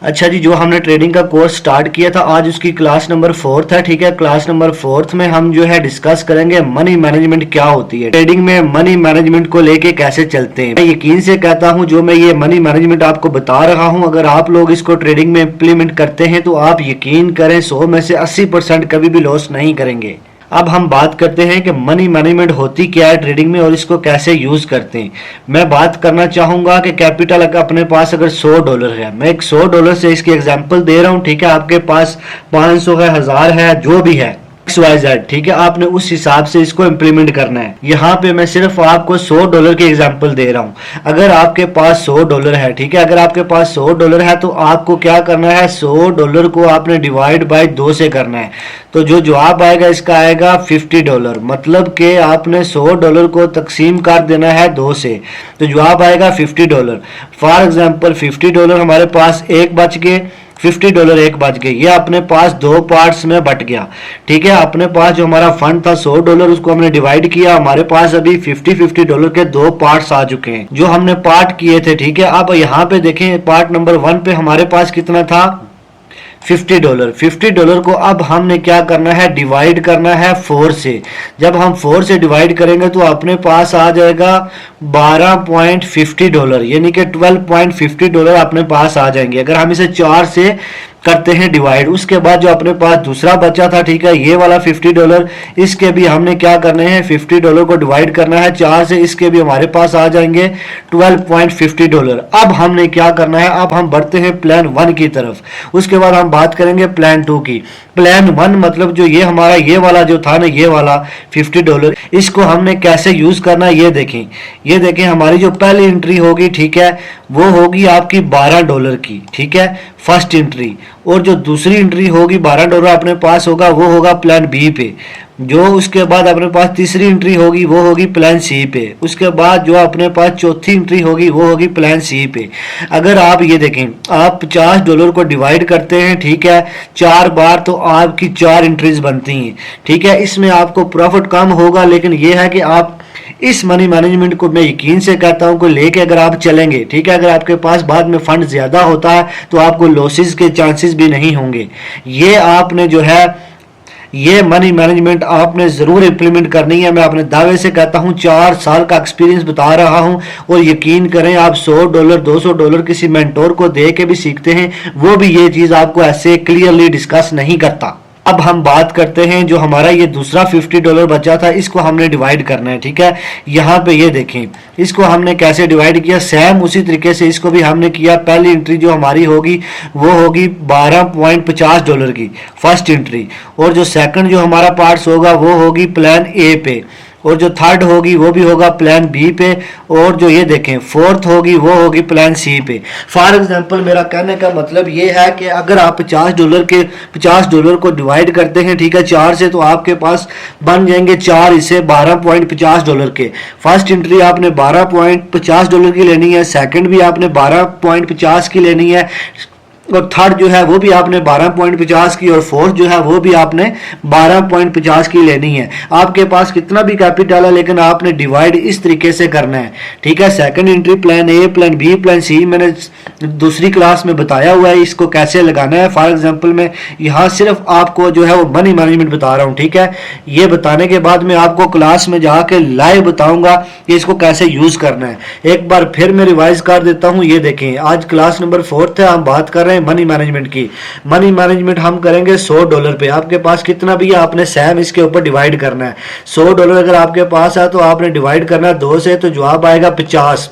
अच्छा जी, जो हमने ट्रेडिंग का कोर्स स्टार्ट किया था आज उसकी क्लास नंबर 4 है। ठीक है, क्लास नंबर 4 में हम जो है डिस्कस करेंगे मनी मैनेजमेंट क्या होती है, ट्रेडिंग में मनी मैनेजमेंट को लेके कैसे चलते हैं। मैं यकीन से कहता हूं जो मैं ये मनी मैनेजमेंट आपको बता रहा हूं, अगर आप लोग इसको ट्रेडिंग में इम्प्लीमेंट करते हैं तो आप यकीन करें 100 में से 80% कभी भी लॉस नहीं करेंगे। अब हम बात करते हैं कि मनी मैनेजमेंट होती क्या है ट्रेडिंग में और इसको कैसे यूज करते हैं। मैं बात करना चाहूंगा कि कैपिटल अपने पास अगर $100 है, मैं एक $100 से इसकी एग्जांपल दे रहा हूं। ठीक है, आपके पास 500 है, 1000 है, जो भी है XYZ, ठीक है, आपने उस हिसाब से इसको इम्प्लीमेंट करना है। यहाँ पे मैं सिर्फ आपको $100 की एग्जांपल दे रहा हूँ। अगर आपके पास $100 है, ठीक है, अगर आपके पास $100 है तो आपको क्या करना है, $100 को आपने डिवाइड बाय 2 से करना है। तो जो जवाब आएगा इसका आएगा $50, मतलब कि आपने $100 को तकसीम कर देना है 2 से, तो जवाब आएगा $50। फॉर एग्जाम्पल $50 हमारे पास एक बच गए, $50 एक बच गए, ये अपने पास 2 पार्ट्स में बट गया। ठीक है, अपने पास जो हमारा फंड था $100 उसको हमने डिवाइड किया, हमारे पास अभी $50 के 2 पार्ट्स आ चुके हैं जो हमने पार्ट किए थे। ठीक है, अब यहाँ पे देखें पार्ट नंबर 1 पे हमारे पास कितना था, $50 को अब हमने क्या करना है, डिवाइड करना है 4 से। जब हम 4 से डिवाइड करेंगे तो अपने पास आ जाएगा $12.50, यानी कि $12.50 अपने पास आ जाएंगे अगर हम इसे 4 से करते हैं डिवाइड। उसके बाद जो अपने पास दूसरा बचा था, ठीक है, ये वाला $50, इसके भी हमने क्या करने हैं, $50 को डिवाइड करना है 4 से, इसके भी हमारे पास आ जाएंगे $12.50। अब हमने क्या करना है, अब हम बढ़ते हैं प्लान 1 की तरफ। उसके बाद हम बात करेंगे प्लान 2 की। प्लान 1 मतलब जो ये हमारा ये वाला जो था ना, ये वाला $50, इसको हमने कैसे यूज करना है ये देखें। ये देखें हमारी जो पहली एंट्री होगी, ठीक है, वो होगी आपकी $12 की, ठीक है, फर्स्ट एंट्री। और जो दूसरी एंट्री होगी $12 अपने पास होगा, वो होगा प्लान बी पे। जो उसके बाद अपने पास तीसरी एंट्री होगी वो होगी प्लान सी पे। उसके बाद जो अपने पास चौथी एंट्री होगी वो होगी प्लान सी पे। अगर आप ये देखें, आप $50 को डिवाइड करते हैं, ठीक है, 4 बार, तो आपकी 4 एंट्रीज बनती हैं। ठीक है, इसमें आपको प्रॉफिट कम होगा, लेकिन यह है कि आप इस मनी मैनेजमेंट को मैं यकीन से कहता हूं को लेके अगर आप चलेंगे, ठीक है, अगर आपके पास बाद में फंड ज्यादा होता है तो आपको लॉसेस के चांसेस भी नहीं होंगे। ये आपने जो है ये मनी मैनेजमेंट आपने जरूर इंप्लीमेंट करनी है। मैं अपने दावे से कहता हूं 4 साल का एक्सपीरियंस बता रहा हूं, और यकीन करें आप $100 $200 किसी मेंटोर को दे के भी सीखते हैं, वो भी ये चीज आपको ऐसे क्लियरली डिस्कस नहीं करता। अब हम बात करते हैं जो हमारा ये दूसरा $50 बचा था, इसको हमने डिवाइड करना है। ठीक है, यहाँ पे ये देखें इसको हमने कैसे डिवाइड किया, सेम उसी तरीके से इसको भी हमने किया। पहली एंट्री जो हमारी होगी वो होगी $12.50 की फर्स्ट एंट्री, और जो सेकंड जो हमारा पार्ट्स होगा वो होगी प्लान ए पे, और जो थर्ड होगी वो भी होगा प्लान बी पे, और जो ये देखें फोर्थ होगी वो होगी प्लान सी पे। फॉर एग्जांपल मेरा कहने का मतलब ये है कि अगर आप $50 को डिवाइड करते हैं, ठीक है, 4 से, तो आपके पास बन जाएंगे 4 हिस्से $12.50 के। फर्स्ट एंट्री आपने $12.50 की लेनी है, सेकंड भी आपने 12.50 की लेनी है, और थर्ड जो है वो भी आपने 12.50 की, और फोर्थ जो है वो भी आपने 12.50 की लेनी है। आपके पास कितना भी कैपिटल है, लेकिन आपने डिवाइड इस तरीके से करना है। ठीक है, second entry plan A, plan B, plan C मैंने दूसरी क्लास में बताया हुआ है, इसको कैसे लगाना है। फॉर एग्जांपल मैं यहाँ सिर्फ आपको जो है वो मनी मैनेजमेंट बता रहा हूँ। ठीक है, ये बताने के बाद मैं आपको क्लास में जाके लाइव बताऊंगा कि इसको कैसे यूज करना है। एक बार फिर मैं रिवाइज कर देता हूँ। ये देखें आज क्लास नंबर 4 है, हम बात कर रहे हैं मनी मैनेजमेंट की। मनी मैनेजमेंट हम करेंगे $100 पे। आपके पास कितना भी है आपने सेम इसके ऊपर डिवाइड करना है। $100 अगर आपके पास है तो आपने डिवाइड करना है 2 से, तो जवाब आएगा 50।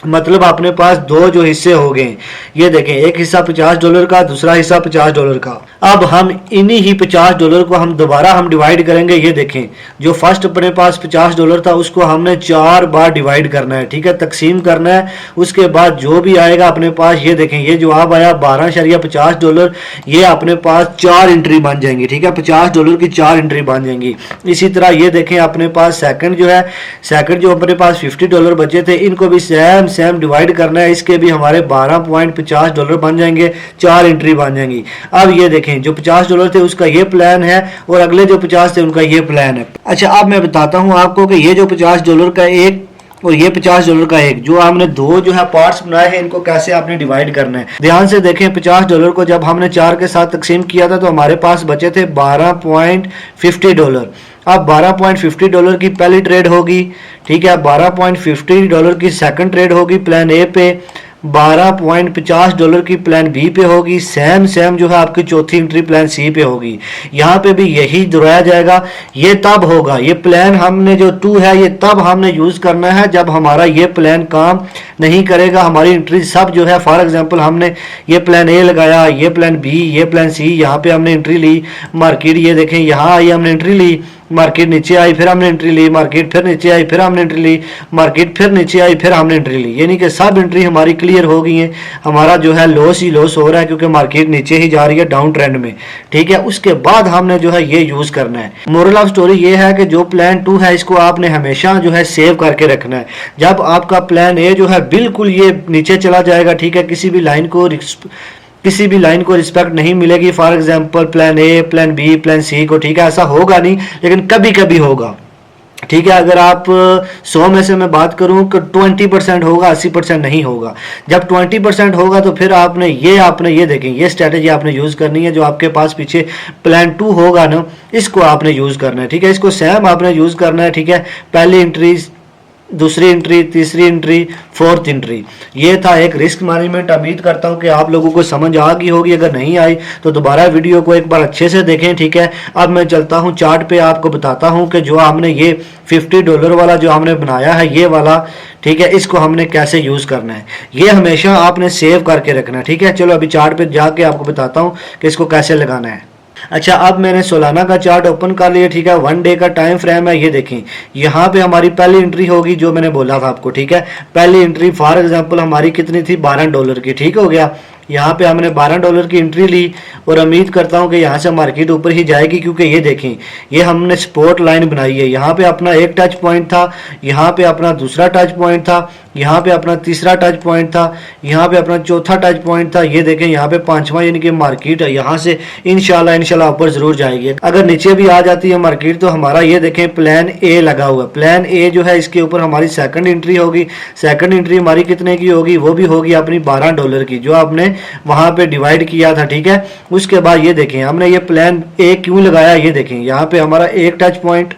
मतलब अपने पास 2 जो हिस्से हो गए, ये देखें एक हिस्सा $50 का, दूसरा हिस्सा $50 का। अब हम इन्हीं ही $50 को हम दोबारा डिवाइड करेंगे। ये देखें जो फर्स्ट अपने पास $50 था उसको हमने 4 बार डिवाइड करना है, ठीक है, तकसीम करना है। उसके बाद जो भी आएगा अपने पास, ये देखें ये जवाब आया $12.50, ये अपने पास 4 एंट्री बन जाएंगी। ठीक है, $50 की 4 एंट्री बन जाएंगी। इसी तरह ये देखें अपने पास सेकंड जो है, सेकंड जो अपने पास $50 बचे थे, इनको भी सेम डिवाइड करना है। इसके भी हमारे $12.50 बन जाएंगे, 4 एंट्री बन जाएंगी। अब ये देखें जो $50 थे उसका ये प्लान है, और अगले जो 50 थे उनका ये प्लान है। अच्छा, अब मैं बताता हूं आपको कि ये जो $50 का एक और ये $50 का एक, जो हमने दो जो है पार्ट्स बनाए हैं, इनको कैसे आपने डिवाइड करना है। ध्यान से देखें, $50 को जब हमने 4 के साथ तकसीम किया था तो हमारे पास बचे थे $12.50। अब $12.50 की पहली ट्रेड होगी, ठीक है। $12.50 की सेकंड ट्रेड होगी प्लान ए पे, $12.50 की प्लान बी पे होगी, सेम जो है आपकी चौथी एंट्री प्लान सी पे होगी। यहाँ पे भी यही दोहराया जाएगा। ये तब होगा, ये प्लान हमने जो 2 है ये तब हमने यूज करना है जब हमारा ये प्लान काम नहीं करेगा। हमारी एंट्री सब जो है, फॉर एग्जांपल हमने ये प्लान ए लगाया, ये प्लान बी, ये प्लान सी, यहाँ पे हमने एंट्री ली, मार्केट ये देखें यहाँ आई, हमने एंट्री ली, मार्केट नीचे आई, फिर हमने एंट्री ली, मार्केट फिर नीचे आई, फिर हमने एंट्री ली, मार्केट फिर नीचे आई, फिर हमने एंट्री ली। यानी कि सब एंट्री हमारी क्लियर हो गई है। हमारा जो है लॉस ही लॉस हो रहा है क्योंकि मार्केट नीचे ही जा रही है डाउन ट्रेंड में, ठीक है। उसके बाद हमने जो है ये यूज करना है। मोरल ऑफ स्टोरी ये है कि जो प्लान 2 है इसको आपने हमेशा जो है सेव करके रखना है। जब आपका प्लान ए जो है बिल्कुल ये नीचे चला जाएगा, ठीक है, किसी भी लाइन को रिस्पेक्ट नहीं मिलेगी, for example plan A, plan B, plan C को, ठीक है। ऐसा होगा नहीं, लेकिन कभी कभी होगा, ठीक है। अगर आप 100 में से मैं बात करूं कि 20% होगा, 80% नहीं होगा। जब 20% होगा तो फिर आपने ये देखें, ये स्ट्रेटेजी आपने यूज करनी है। जो आपके पास पीछे प्लान 2 होगा ना, इसको आपने यूज करना है, ठीक है। इसको सेम आपने यूज करना है, ठीक है। पहली एंट्री, दूसरी एंट्री, तीसरी एंट्री, फोर्थ एंट्री। ये था एक रिस्क मैनेजमेंट। उम्मीद करता हूं कि आप लोगों को समझ आ गई होगी। अगर नहीं आई तो दोबारा वीडियो को एक बार अच्छे से देखें, ठीक है। अब मैं चलता हूं चार्ट पे, आपको बताता हूं कि जो हमने ये $50 वाला जो हमने बनाया है, ये वाला, ठीक है, इसको हमने कैसे यूज करना है। ये हमेशा आपने सेव करके रखना है, ठीक है। चलो अभी चार्ट पे जाके आपको बताता हूं कि इसको कैसे लगाना है। अच्छा, अब मैंने सोलाना का चार्ट ओपन कर लिया, ठीक है। 1 डे का टाइम फ्रेम है, ये देखें। यहाँ पे हमारी पहली एंट्री होगी, जो मैंने बोला था आपको, ठीक है। पहली एंट्री फॉर एग्जांपल हमारी कितनी थी, $12 की, ठीक हो गया। यहाँ पे हमने $12 की एंट्री ली और उम्मीद करता हूँ कि यहाँ से मार्केट ऊपर ही जाएगी, क्योंकि ये देखें, ये हमने सपोर्ट लाइन बनाई है। यहाँ पे अपना एक टच पॉइंट था, यहाँ पे अपना दूसरा टच पॉइंट था, यहाँ पे अपना तीसरा टच पॉइंट था, यहाँ पे अपना चौथा टच पॉइंट था। ये देखें यहाँ पे पांचवा, यानी कि मार्केट है यहाँ से इंशाल्लाह ऊपर जरूर जाएगी। अगर नीचे भी आ जाती है मार्केट तो हमारा ये देखें प्लान ए लगा हुआ है। प्लान ए जो है इसके ऊपर हमारी सेकंड एंट्री होगी। सेकंड एंट्री हमारी कितने की होगी, वो भी होगी अपनी $12 की, जो आपने वहां पे डिवाइड किया था, ठीक है। उसके बाद ये देखें हमने ये प्लान ए क्यों लगाया, ये देखें यहाँ पे हमारा एक टच पॉइंट,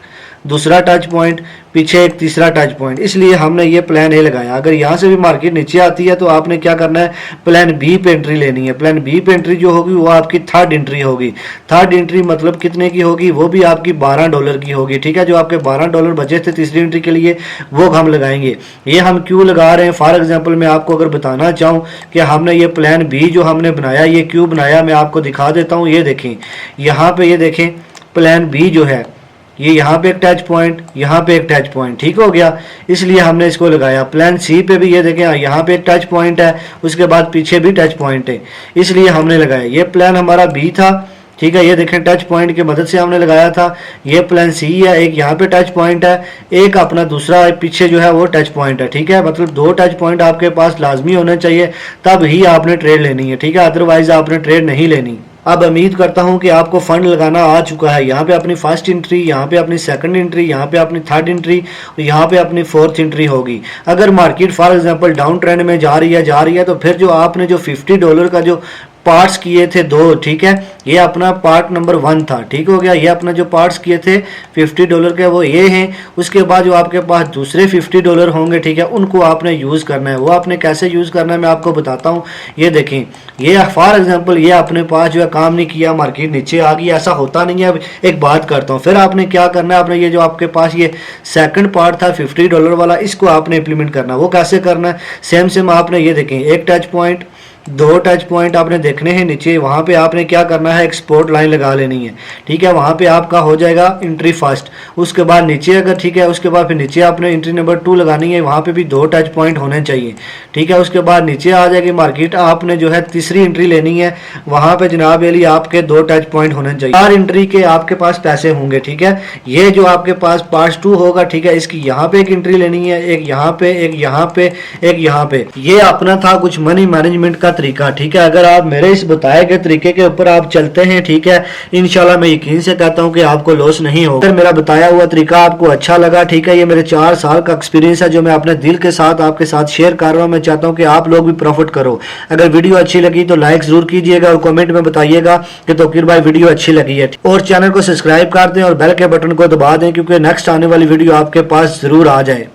दूसरा टच पॉइंट, पीछे एक तीसरा टच पॉइंट, इसलिए हमने ये प्लान ए लगाया। अगर यहाँ से भी मार्केट नीचे आती है तो आपने क्या करना है, प्लान बी पे एंट्री लेनी है। प्लान बी पे एंट्री जो होगी वो आपकी थर्ड एंट्री होगी। थर्ड एंट्री मतलब कितने की होगी, वो भी आपकी $12 की होगी, ठीक है। जो आपके $12 बचे थे तीसरी एंट्री के लिए, वो हम लगाएंगे। ये हम क्यों लगा रहे हैं, फॉर एग्जाम्पल मैं आपको अगर बताना चाहूँ कि हमने ये प्लान बी जो हमने बनाया, ये क्यों बनाया, मैं आपको दिखा देता हूँ। ये देखें यहाँ पे, ये देखें प्लान बी जो है, ये यहाँ पे एक टच पॉइंट, यहाँ पे एक टच पॉइंट, ठीक हो गया, इसलिए हमने इसको लगाया। प्लान सी पे भी ये देखें यहाँ पे एक टच पॉइंट है, उसके बाद पीछे भी टच पॉइंट है, इसलिए हमने लगाया। ये प्लान हमारा बी था, ठीक है। ये देखें टच पॉइंट की मदद से हमने लगाया था। ये प्लान सी है, एक यहाँ पे टच पॉइंट है, एक अपना दूसरा पीछे जो है वो टच पॉइंट है, ठीक है। मतलब 2 टच पॉइंट आपके पास लाजमी होने चाहिए, तब ही आपने ट्रेड लेनी है, ठीक है। अदरवाइज आपने ट्रेड नहीं लेनी। अब उम्मीद करता हूं कि आपको फंड लगाना आ चुका है। यहाँ पे अपनी फर्स्ट एंट्री, यहाँ पे अपनी सेकंड एंट्री, यहाँ पे अपनी थर्ड एंट्री, यहाँ पे अपनी फोर्थ एंट्री होगी। अगर market for example down trend में जा रही है तो फिर जो आपने जो $50 का जो पार्ट्स किए थे 2, ठीक है, ये अपना पार्ट नंबर 1 था, ठीक हो गया। ये अपना जो पार्ट्स किए थे $50 के वो ये हैं। उसके बाद जो आपके पास दूसरे $50 होंगे, ठीक है, उनको आपने यूज करना है। वो आपने कैसे यूज करना है मैं आपको बताता हूँ। ये देखें, ये फॉर एग्जांपल ये अपने पास जो है काम नहीं किया, मार्केट नीचे आ गई, ऐसा होता नहीं है। एक बात करता हूँ, फिर आपने क्या करना है, आपने ये जो आपके पास ये सेकंड पार्ट था $50 वाला, इसको आपने इंप्लीमेंट करना है। वो कैसे करना है, सेम आपने ये देखें, एक टच पॉइंट, 2 टच पॉइंट आपने देखने हैं नीचे, वहां पे आपने क्या करना है, एक्सपोर्ट लाइन लगा लेनी है, ठीक है। वहां पे आपका हो जाएगा एंट्री फर्स्ट। उसके बाद नीचे अगर, ठीक है, उसके बाद फिर नीचे आपने एंट्री नंबर 2 लगानी है, वहां पे भी 2 टच पॉइंट होने चाहिए, ठीक है। उसके बाद नीचे आ जाएगी मार्केट, आपने जो है तीसरी एंट्री लेनी है, वहां पे जनाब अली आपके 2 टच पॉइंट होने चाहिए। 4 एंट्री के आपके पास पैसे होंगे, ठीक है। ये जो आपके पास पार्ट 2 होगा, ठीक है, इसकी यहाँ पे एक एंट्री लेनी है, एक यहाँ पे, एक यहाँ पे, एक यहाँ पे। ये अपना था कुछ मनी मैनेजमेंट का तरीका, ठीक है। अगर आप मेरे इस बताए गए तरीके के ऊपर आप चलते हैं, ठीक है, इंशाल्लाह मैं यकीन से कहता हूं कि आपको लॉस नहीं होगा। अगर मेरा बताया हुआ तरीका आपको अच्छा लगा, ठीक है, ये मेरे 4 साल का एक्सपीरियंस है जो मैं अपने दिल के साथ आपके साथ शेयर कर रहा हूं। मैं चाहता हूं कि आप लोग भी प्रॉफिट करो। अगर वीडियो अच्छी लगी तो लाइक जरूर कीजिएगा और कमेंट में बताइएगा कि तौकीर भाई वीडियो अच्छी लगी है, और चैनल को सब्सक्राइब कर दें और बेल के बटन को दबा दें, क्योंकि नेक्स्ट आने वाली वीडियो आपके पास जरूर आ जाए।